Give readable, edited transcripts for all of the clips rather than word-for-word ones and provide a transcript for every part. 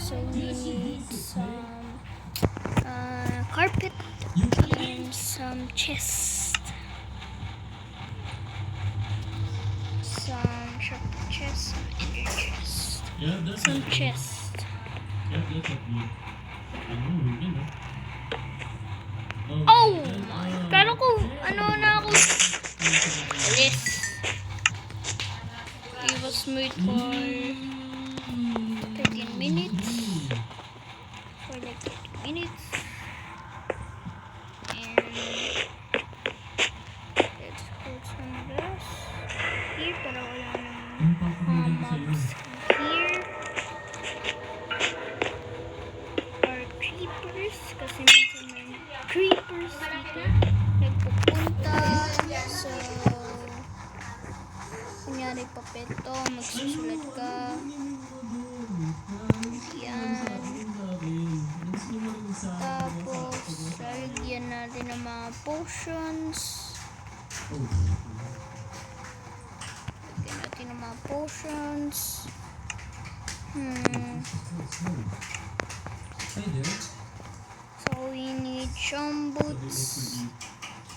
So we need some carpet and some chest. Some sharp chest, some inner chest. Some chest. Oh my, kala ko, ano na ako. Yes. It was made for 13 minutes. For like 30 minutes. And let's put some grass here para wala nang mobs here. Or creepers, kasi minsan may creepers dito nagpupunta. So, kunyari papeto, magsusulat ka. Yan. Tapos, lalagyan natin ng mga potions. Lagyan natin ng mga potions. So, we need some boots,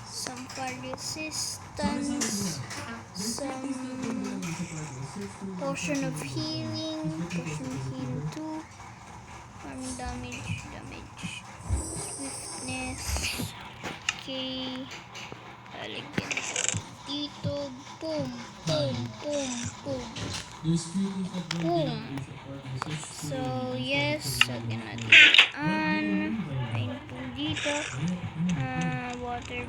some fire resistance, some potion of healing 2, army damage, swiftness. Okay, lalagyan dito, boom. So yes, lagyan natin ayun po dito, water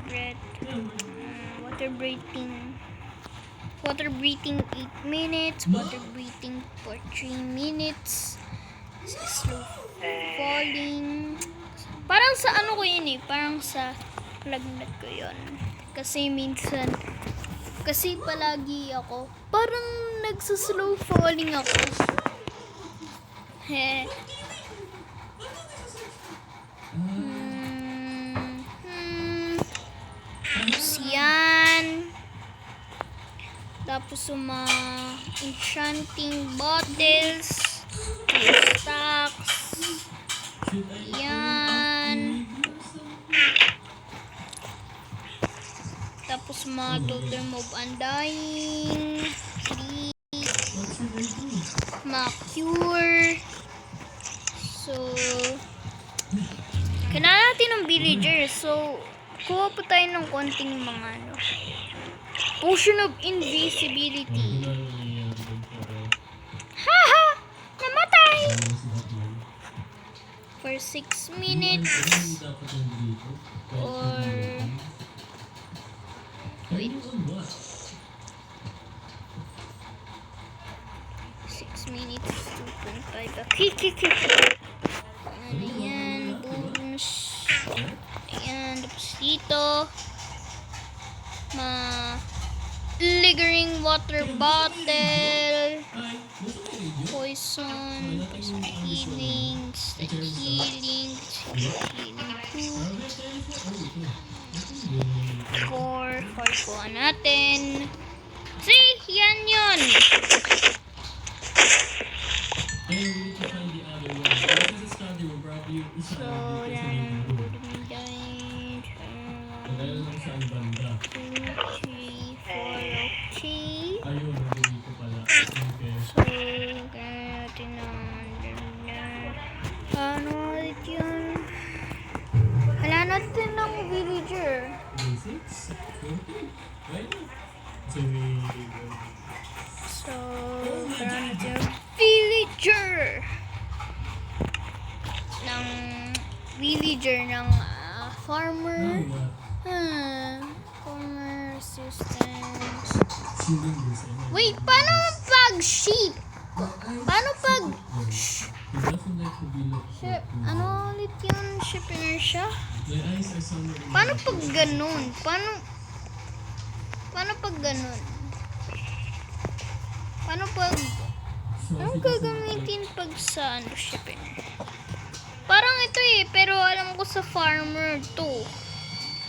breathing 8 minutes, water breathing for 3 minutes, slow falling. Parang sa ano ko yun parang sa lagnat ko yun. Kasi minsan, kasi palagi ako, parang nagsuslow falling ako. Tapos yan. Tapos mga enchanting bottles, stacks. Yan. Tapos mga totem of undying, mga cure. So, kailangan natin ng villager. So, kuha po tayo ng konting mga potion of invisibility. Haha! Namatay! For 6 minutes. Or wait. 6 minutes, 2.5. Ayan, bonus. Ayan, tapos dito. Lingering water bottle. Poison healing. Healing 2. 4 kuha natin. See, yan yun. So, yan. 2, 3, 4, okay. So, kaya natin ano ulit yun? Wala natin ng villager. So, kaya natin villager ng farmer. Farmer resistance. Wait, paano pag sheep? Paano pag ship? Ano ulit yun? Ship inertia? Paano pag ganun? Paano pag ganun? Paano pag anong gagamitin pag sa ship inertia? Parang ito pero alam ko sa farmer to.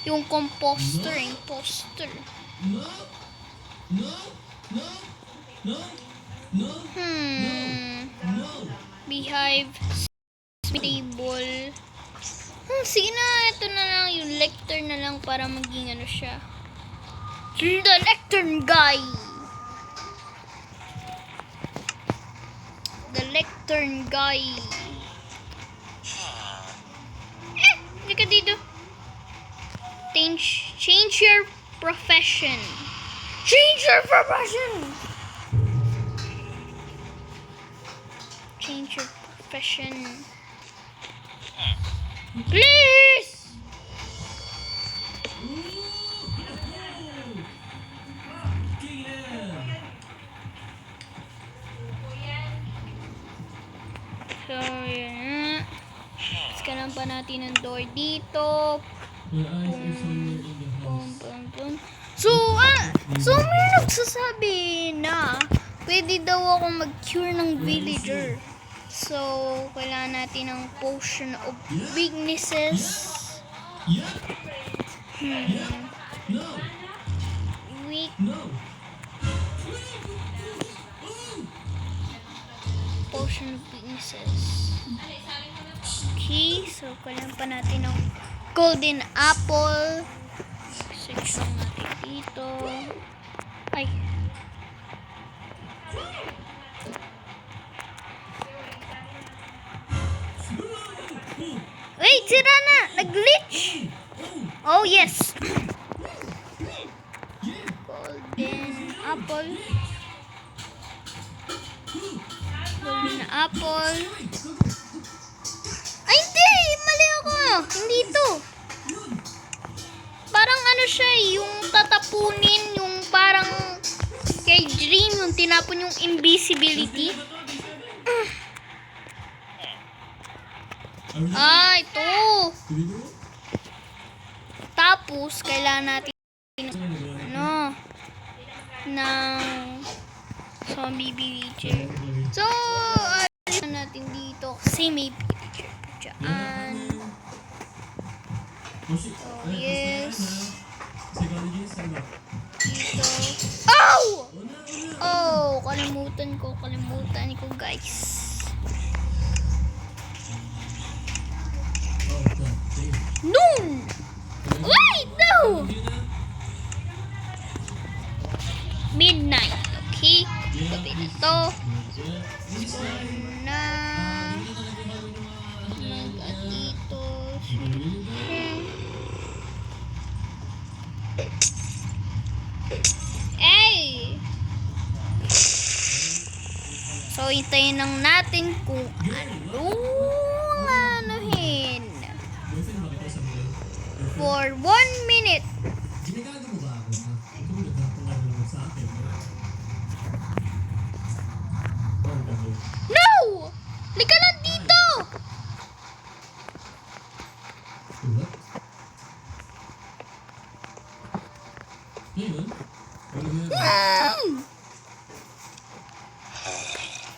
Yung imposter. Beehive table. Sige na, ito na lang yung lectern na lang para maging ano siya. The lectern guy. The lectern guy. Hindi ka dito. Change your profession. Change your profession. Change your profession. Please. So, yan. Scanan pa natin ang door dito. So may nagsasabi na pwede daw ako mag-cure ng villager. So, kailangan natin ng potion of weaknesses. Weak. Potion of weaknesses. Okay, so kailangan pa natin ng golden apple. Section natin dito. Ay. Wait, sira na! Nag-glitch! Oh, yes! Golden apple. Golden apple. Ay, hindi! Mali ako! Hindi ito. Parang ano siya, yung tatapunin, yung parang kay Dream, yung tinapon yung invisibility. Ah, ito. Tapos, kailangan natin ano, ng zombie villager. So, alisan natin dito kasi may villager pa dyan. So, yes. Dito. Oh! Oh, kalimutan ko guys. Noon! Wait, no! Midnight, okay? Gabi na to. So, na. Mag-atito. Hey! So, hintayin lang natin kung anong anuhin. For 1 minute. No! Lika na dito!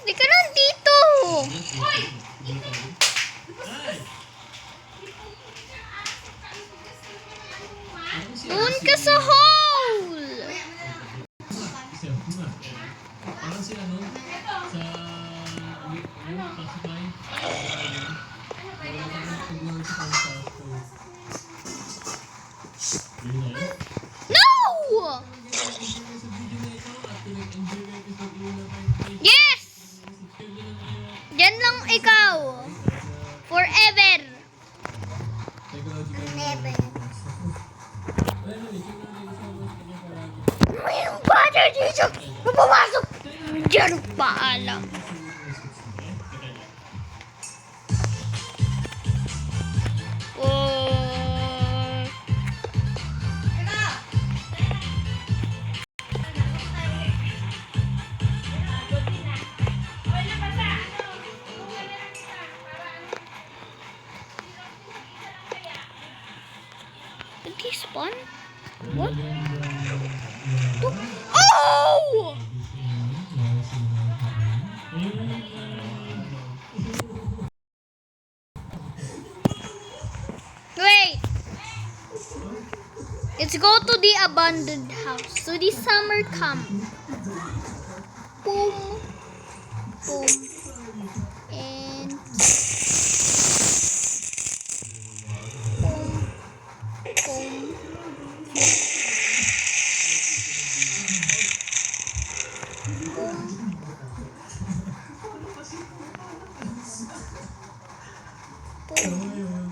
Lika na dito! Doon ka sa hole! Parang sila no? Sa classify. No! Yes! Yan lang ikaw. Forever. Never. Mayroong bata dito. Pumasok. Diyan paalam. Oh. Did he spawn? What? Oh! Wait. Let's go to the abandoned house. So the summer come. Boom. Boom. And ko. Ngayon,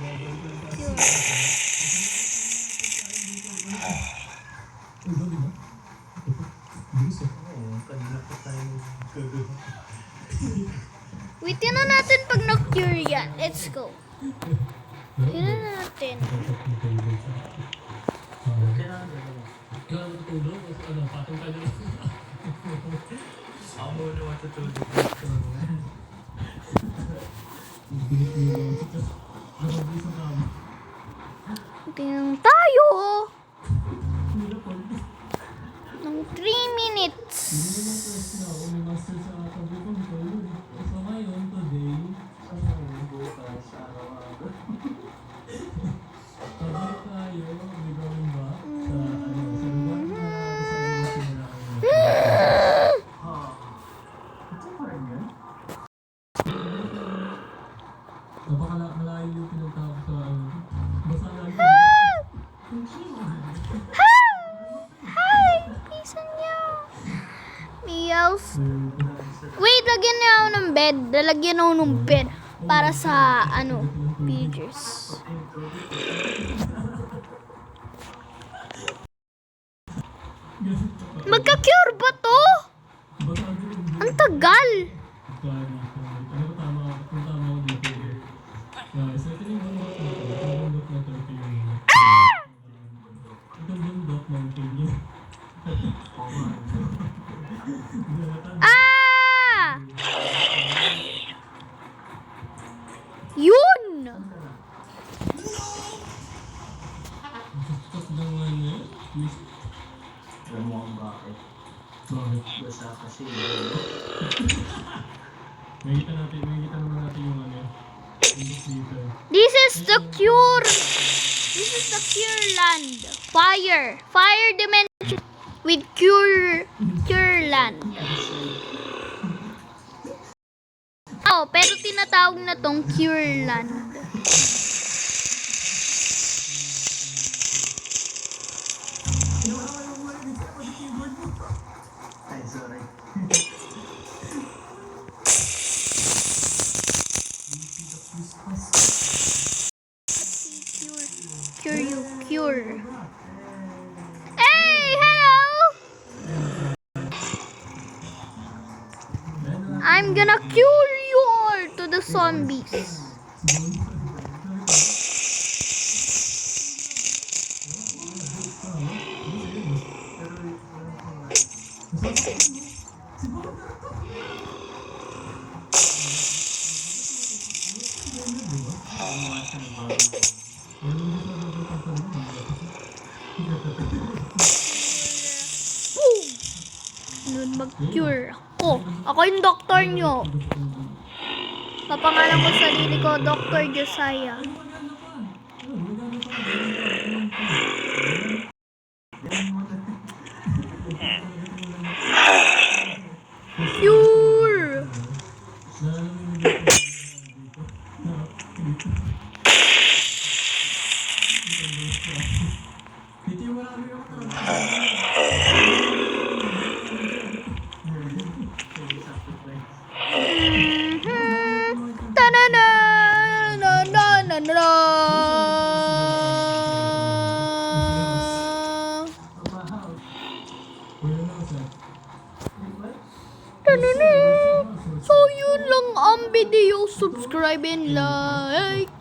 nagdadagdag tayo. Uy, di ba? Bilis eh. Oo, kanina pa tayo gagawin. Wait, na natin pag na-cure yan. Let's go. Tingnan natin. Kailangan na naman. Ikaw ang matutulog? Ano, patong ka na. Ako na matutulog. Tingnan tayo. Ng 3 minutes. Bukas, araw-araw. Ito pa rin yan? Napakalayo yung pinagtapos sa ano. Basta lang Hi! Isan niya. Meows. Wait, lagyan niya ako ng bed. Lalagyan ako ng bed. Para sa, pictures. Magka-cure ba to? Ang tagal. Ah! Yun! Alam mo kung bakit? Basta kasi Makikita naman natin yung ano. Dito. This is the cure. This is the cure land. Fire. Fire dimension with cure land. Oh, pero tinatawag na tong cure land. ay, sorry. Cure you, cure. Hey, hello. I'm gonna cure you all to the zombies. Boom! Nun mag-cure ako. Ako yung doktor nyo. Papangalan ko sa sarili ko, Dr. Josiah. Cure! Ta-na-na! Na-na-na-na! Ta-na-na! So, yun lang ang video. Subscribe and like.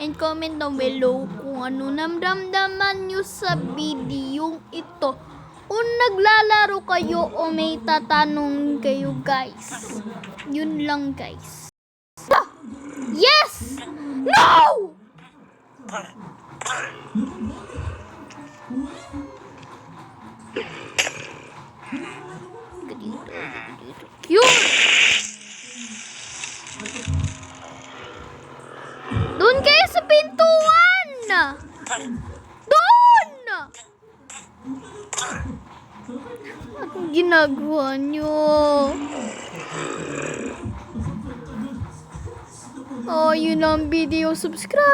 And comment down below kung ano namdamdaman nyo sa video ito. Kung naglalaro kayo o may tatanong kayo, guys. Yun lang, guys. Ah! Yes! No! Cute! Doon kayo sa pintuan! Doon! Anong ginagawa nyo? Oh, yun ang video. Subscribe!